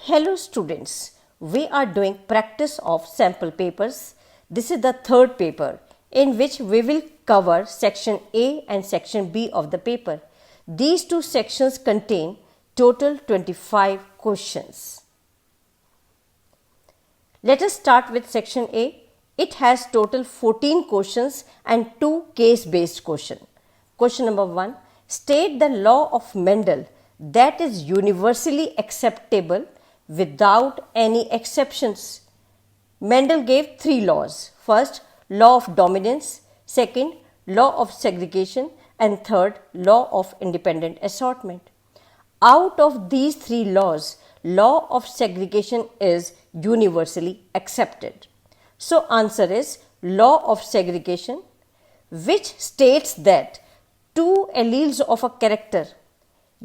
Hello students, we are doing practice of sample papers. This is the third paper in which we will cover section A and section B of the paper. These two sections contain total 25 questions. Let us start with section A. It has total 14 questions and 2 case-based questions. Question number 1. State the law of Mendel that is universally acceptable without any exceptions. Mendel gave 3 laws. First, law of dominance. Second, law of segregation. And third, law of independent assortment. Out of these 3 laws, law of segregation is universally accepted. So answer is law of segregation, which states that 2 alleles of a character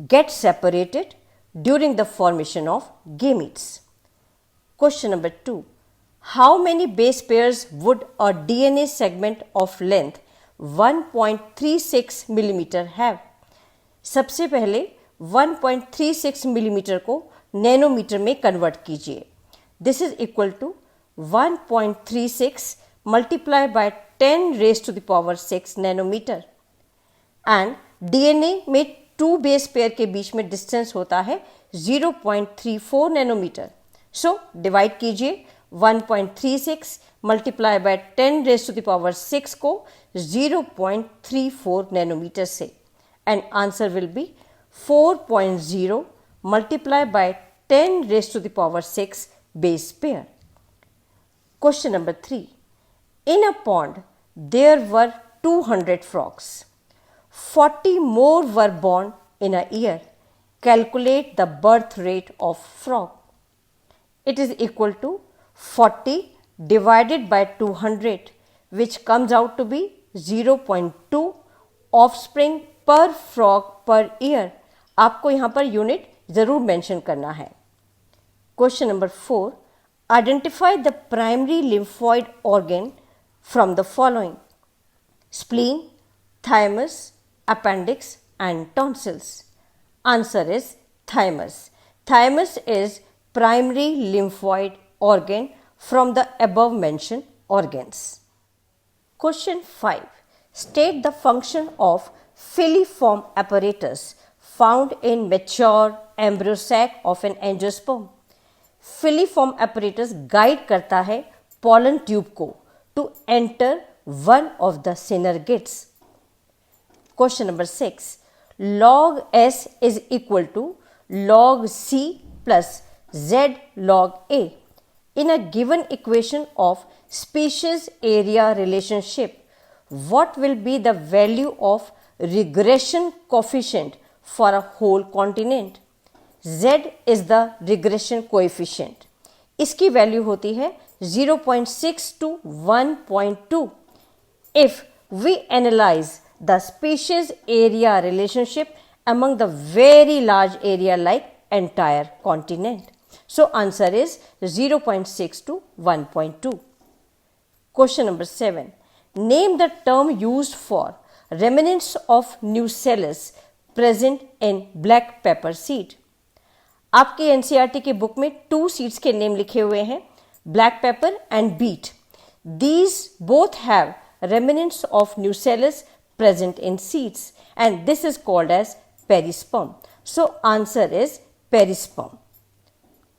get separated during the formation of gametes. Question number 2. How many base pairs would a DNA segment of length 1.36 mm have? सबसे पहले 1.36 millimetre को nanometre में convert कीजिए. This is equal to 1.36 multiply by 10 raise to the power 6 nanometre. And DNA में 2 base pair के बीच में distance होता है 0.34 नैनोमीटर. सो डिवाइड कीजिए 1.36 multiply by 10 raise to the power 6 को 0.34 नैनोमीटर से. And answer will be 4.0 multiply by 10 raised to the power 6 base pair. Question number 3. In a pond, there were 200 frogs. 40 more were born in a year. Calculate the birth rate of frog. It is equal to 40 divided by 200, which comes out to be 0.2 offspring per frog per year. आपको यहाँ per unit जरूर mention करना है. Question number 4. Identify the primary lymphoid organ from the following: spleen, thymus, appendix and tonsils. Answer is thymus. Thymus is primary lymphoid organ from the above mention organs. Question 5. State the function of filiform apparatus found in mature embryo sac of an angiosperm. Filiform apparatus guide करता है pollen tube को to enter one of the synergids. Question number 6. Log S is equal to log C plus Z log A. In a given equation of species area relationship, what will be the value of regression coefficient for a whole continent? Z is the regression coefficient. इसकी value होती है 0.6 to 1.2. If we analyze the species area relationship among the very large area like entire continent. So answer is 0.6 to 1.2. Question number 7. Name the term used for remnants of nucellus present in black pepper seed. आपके NCERT की book में 2 seeds के name लिखे हुए हैं, black pepper and beet. These both have remnants of nucellus present in seeds and this is called as perisperm. So answer is perisperm.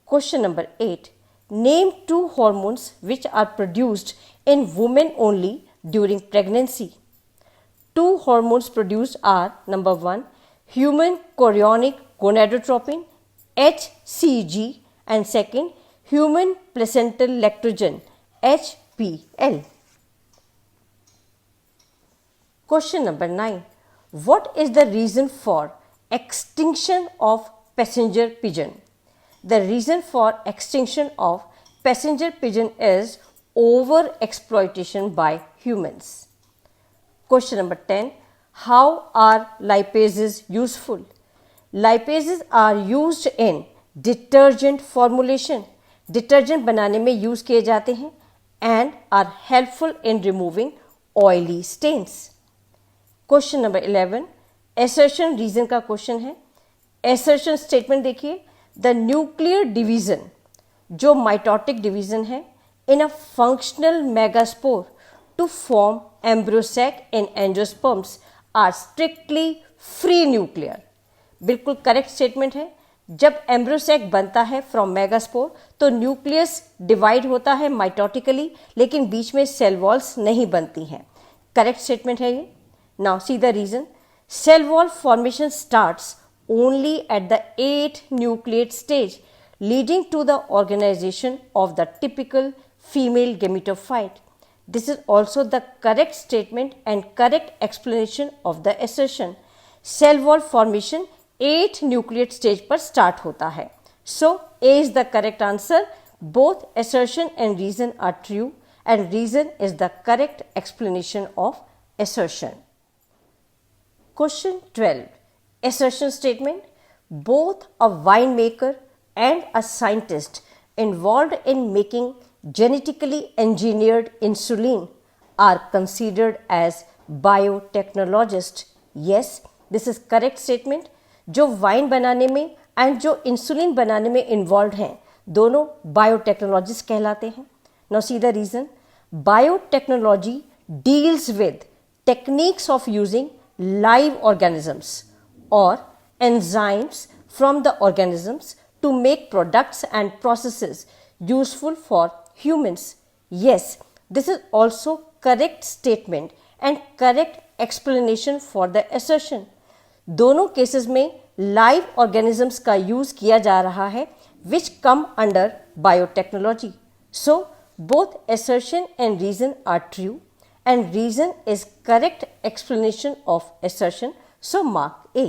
Question number 8. Name 2 hormones which are produced in women only during pregnancy. 2 hormones produced are: number 1, human chorionic gonadotropin HCG, and second, human placental lactogen HPL. Question number 9. What is the reason for extinction of passenger pigeon? The reason for extinction of passenger pigeon is over exploitation by humans. Question number 10. How are lipases useful? Lipases are used in detergent formulation. Detergent बनाने में use किए जाते हैं and are helpful in removing oily stains. Question number 11. Assertion reason का question है. Assertion statement देखिए. The nuclear division, जो mitotic division है, in a functional megaspore to form embryo sac in angiosperms are strictly free nuclear. बिल्कुल correct statement है। जब embryo sac बनता है फ्रॉम मेगास्पोर तो न्यूक्लियस डिवाइड होता है माइटोटिकली, लेकिन बीच में सेल वॉल्स नहीं बनती हैं। करेक्ट स्टेटमेंट है ये। Now see the reason. Cell wall formation starts only at the 8 nucleate stage, leading to the organization of the typical female gametophyte. This is also the correct statement and correct explanation of the assertion. Cell wall formation 8 nucleate stage पर start होता है. So A is the correct answer. Both assertion and reason are true, and reason is the correct explanation of assertion. Question 12. Assertion statement. Both a winemaker and a scientist involved in making genetically engineered insulin are considered as biotechnologists. Yes, this is correct statement. जो wine बनाने में and जो insulin बनाने में involve हैं, दोनों biotechnologist कहलाते हैं. Now see the reason. Biotechnology deals with techniques of using live organisms or enzymes from the organisms to make products and processes useful for humans. Yes, this is also correct statement and correct explanation for the assertion. दोनों cases में live organisms का use किया जा रहा है which come under biotechnology. So both assertion and reason are true, and reason is correct explanation of assertion. So mark A.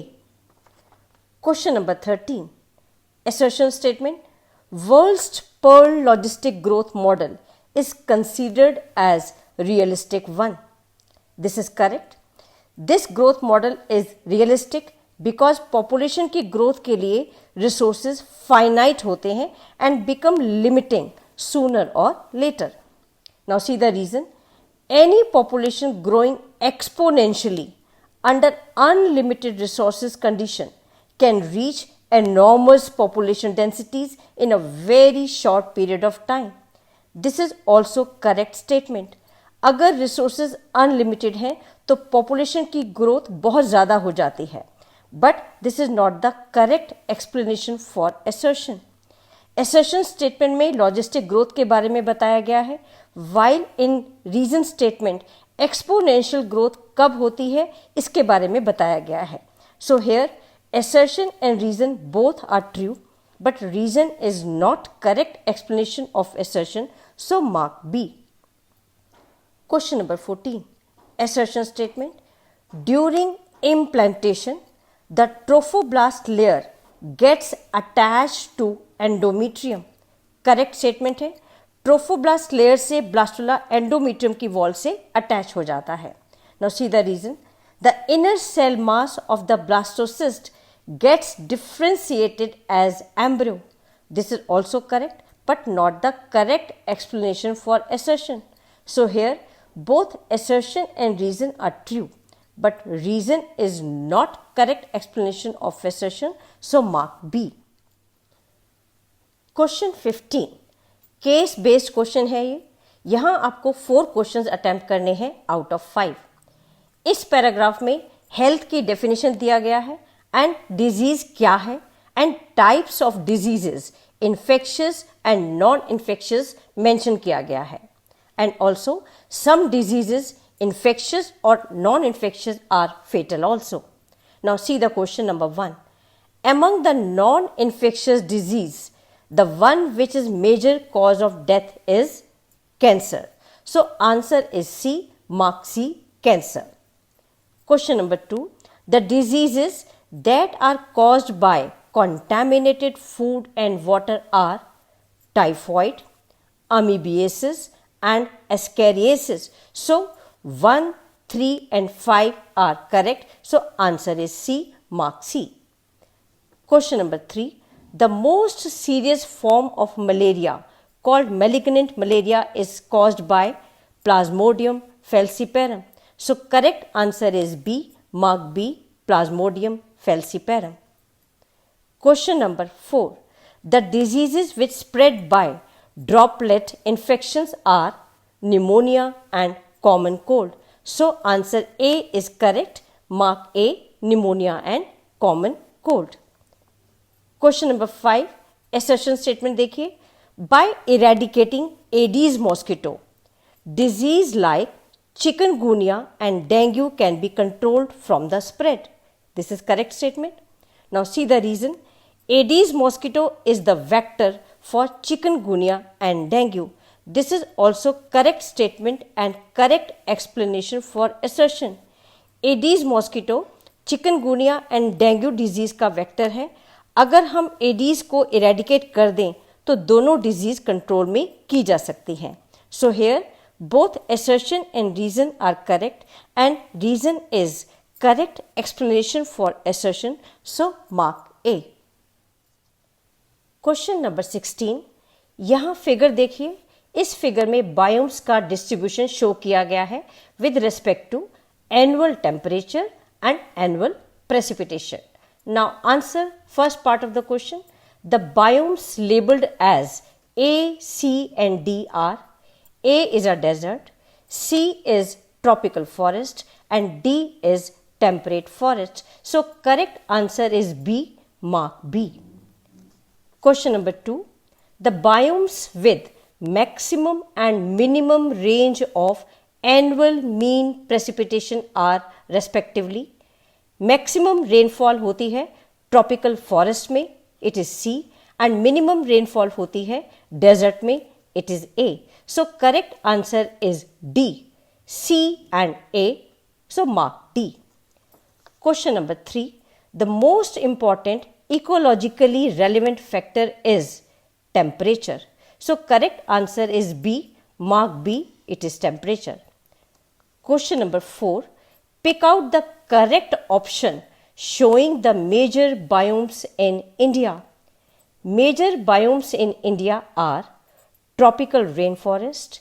Question number 13. Assertion statement. World's Pearl logistic growth model is considered as realistic one. This is correct. This growth model is realistic because population की growth के लिए resources finite होते हैं and become limiting sooner or later. Now see the reason. Any population growing exponentially under unlimited resources condition can reach enormous population densities in a very short period of time. This is also correct statement. अगर resources unlimited हैं तो population की growth बहुत ज़्यादा हो जाती है. But this is not the correct explanation for assertion. Assertion statement में logistic growth के बारे में बताया गया है, while in reason statement exponential growth कब होती है इसके बारे में बताया गया है. So here assertion and reason both are true, but reason is not correct explanation of assertion. So mark B. Question number 14. Assertion statement. During implantation, the trophoblast layer gets attached to endometrium. Correct statement है. Trophoblast layer से blastula endometrium की wall से attach हो जाता है. Now see the reason. The inner cell mass of the blastocyst gets differentiated as embryo. This is also correct, but not the correct explanation for assertion. So here both assertion and reason are true, but reason is not correct explanation of assertion. So mark B. Question 15. Case based question है ये. यहाँ आपको 4 questions attempt करने हैं out of 5. इस paragraph में health की definition दिया गया है एंड डिजीज क्या है and types of diseases infectious and non infectious mention किया गया है. And also some diseases infectious और non infectious are fatal also. Now see the question number 1. Among the non-infectious disease, the one which is major cause of death is cancer. So answer is C. Mark C. Cancer. Question number 2. The diseases that are caused by contaminated food and water are typhoid, amoebiasis and ascariasis. So 1, 3 and 5 are correct. So answer is C. Mark C. Question number 3. The most serious form of malaria called malignant malaria is caused by Plasmodium falciparum. So correct answer is B. Mark B. Plasmodium falciparum. Question number 4. The diseases which spread by droplet infections are pneumonia and common cold. So answer A is correct. Mark A, pneumonia and common cold. Question number 5, assertion statement देखिए. By eradicating Aedes mosquito, disease like chikungunya and dengue can be controlled from the spread. This is correct statement. Now see the reason. Aedes mosquito is the vector for chikungunya and dengue. This is also correct statement and correct explanation for assertion. Aedes mosquito chikungunya and dengue disease का vector है. अगर हम Aedes को eradicate कर दें तो दोनों disease control में की जा सकती हैं. So here both assertion and reason are correct and reason is correct explanation for assertion. So mark A. Question number 16. यहाँ फिगर देखिए. इस फिगर में बायोम्स का डिस्ट्रीब्यूशन शो किया गया है with respect to annual temperature and annual precipitation. Now answer first part of the question. The biomes labeled as A, C and D are: A is a desert, C is tropical forest and D is temperate forest. So correct answer is B. Mark B. Question number 2. The biomes with maximum and minimum range of annual mean precipitation are respectively. Maximum rainfall होती है tropical forest में, it is C, and minimum rainfall होती है desert में, it is A. So correct answer is D, C and A. So mark D. Question number 3. The most important ecologically relevant factor is temperature. So correct answer is B. Mark B. It is temperature. Question number 4. Pick out the correct option showing the major biomes in India. Major biomes in India are tropical rainforest,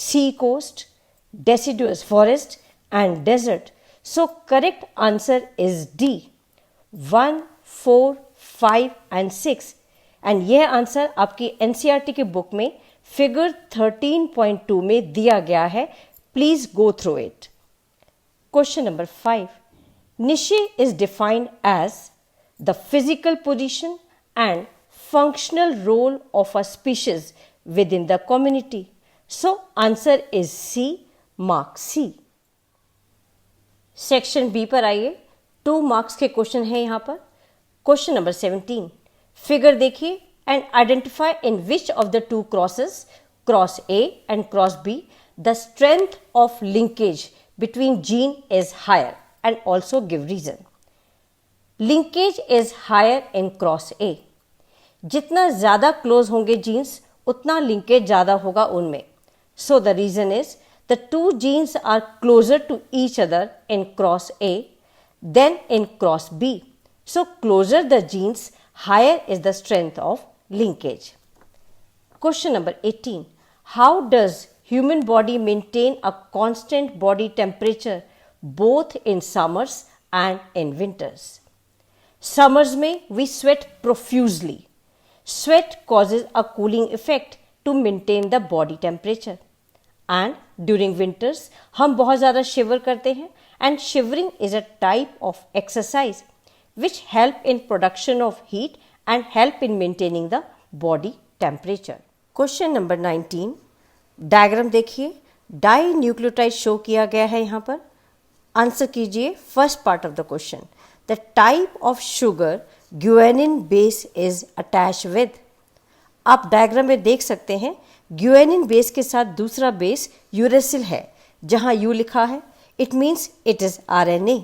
sea coast, deciduous forest and desert. So correct answer is D. 1, 4, 5 and 6. And यह answer आपकी NCERT के book में figure 13.2 में दिया गया है. Please go through it. Question number 5. Niche is defined as the physical position and functional role of a species within the community. So answer is C. Mark C. Section B पर आइए. 2 marks के question है यहाँ पर. Question number 17. Figure देखिए and identify in which of the two crosses, cross A and cross B, the strength of linkage between gene is higher and also give reason. Linkage is higher in cross A. जितना ज़्यादा close होंगे jeans उतना linkage ज़्यादा होगा उनमें. So the reason is the two genes are closer to each other in cross A than in cross B. So closer the genes, higher is the strength of linkage. Question number 18. How does human body maintain a constant body temperature both in summers and in winters? Summers में we sweat profusely. Sweat causes a cooling effect to maintain the body temperature. And during winters हम बहुत ज़्यादा shiver करते हैं, and shivering is a type of exercise which help in production of heat and help in maintaining the body temperature. Question number 19. Diagram देखिए. Dinucleotide show किया गया है यहाँ पर. आंसर कीजिए first part of the question. The type of sugar guanine base is attach with. आप diagram में देख सकते हैं ग्यूएनिन बेस के साथ दूसरा बेस यूरेसिल है. जहाँ यू लिखा है it means it is RNA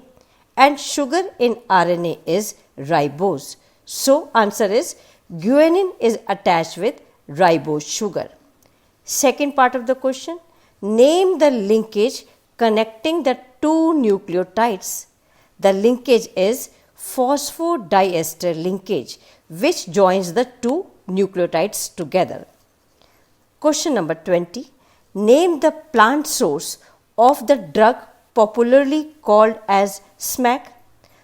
and sugar in RNA is ribose. So answer is guanine is attach with ribose sugar. Second part of the question. Name the linkage connecting the two nucleotides. The linkage is phosphodiester linkage which joins the two nucleotides together. Question number 20. Name the plant source of the drug popularly called as SMAC.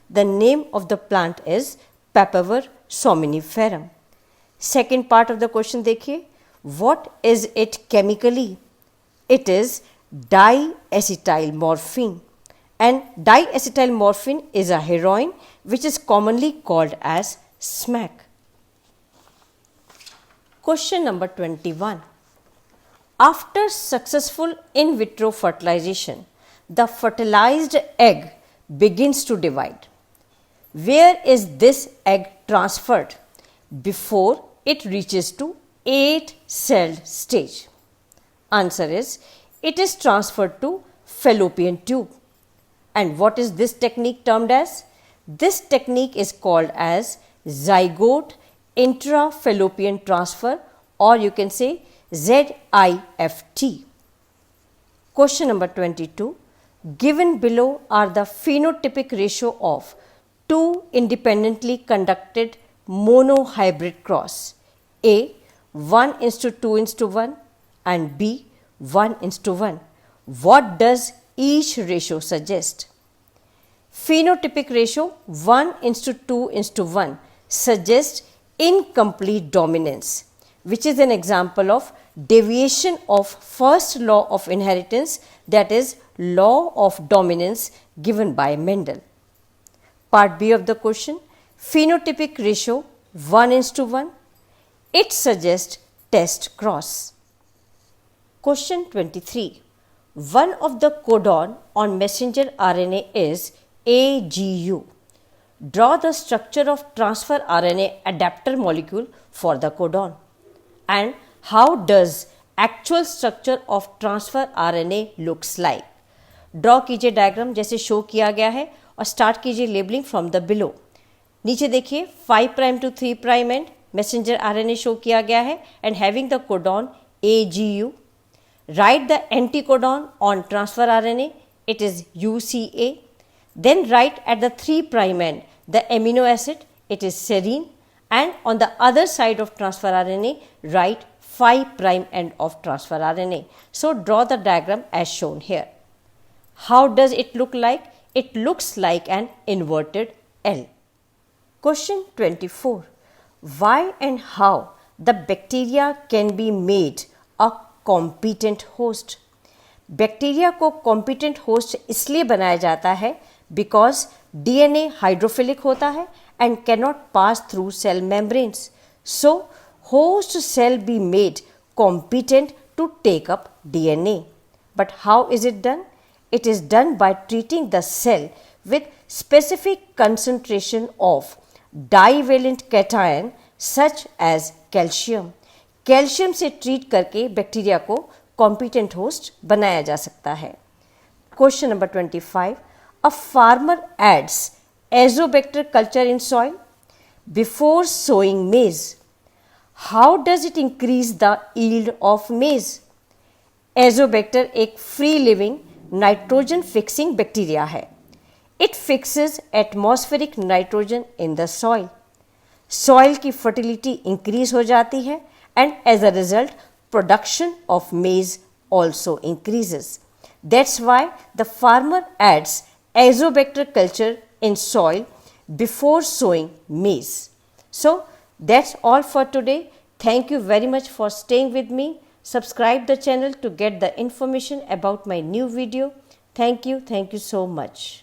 The name of the plant is Papaver somniferum. Second part of the question देखिए, what is it chemically? It is diacetylmorphine, and diacetylmorphine is a heroin which is commonly called as smack. Question number 21. After successful in vitro fertilization, the fertilized egg begins to divide. Where is this egg transferred before it reaches to 8-celled stage? Answer is, it is transferred to fallopian tube. And what is this technique termed as? This technique is called as zygote intrafallopian transfer, or you can say ZIFT. Question number 22. Given below are the phenotypic ratio of two independently conducted monohybrid cross. A 1:2:1 and B 1:1. What does each ratio suggest? Phenotypic ratio 1:2:1 suggests incomplete dominance, which is an example of deviation of first law of inheritance, that is law of dominance given by Mendel. Part B of the question, phenotypic ratio 1:1, it suggests test cross. Question 23. One of the codon on messenger RNA is AGU. Draw the structure of transfer RNA adapter molecule for the codon. And how does actual structure of transfer RNA looks like? Draw कीजिए diagram जैसे show किया गया है और start कीजिए labelling from the below. नीचे देखिए 5' to 3' and messenger RNA show किया गया है and having the codon AGU. Write the anticodon on transfer RNA, it is UCA. Then write at the 3' end the amino acid, it is serine, and on the other side of transfer RNA write 5' end of transfer RNA. So draw the diagram as shown here. How does it look like? It looks like an inverted L. Question 24. Why and how the bacteria can be made a competent host? Bacteria को competent host इसलिए बनाया जाता है because DNA hydrophilic होता है and cannot pass through cell membranes. So host cell be made competent to take up DNA. But how is it done? It is done by treating the cell with specific concentration of divalent cation such as calcium. Calcium से treat करके bacteria को competent host बनाया जा सकता है. Question number 25. A farmer adds azotobacter culture in soil before sowing maize. How does it increase the yield of maize? Azotobacter एक free living nitrogen fixing bacteria है. It fixes atmospheric nitrogen in the soil. Soil की fertility increase हो जाती है and as a result production of maize also increases. That's why the farmer adds azobacter culture in soil before sowing maize. So that's all for today. Thank you very much for staying with me. Subscribe the channel to get the information about my new video. Thank you so much.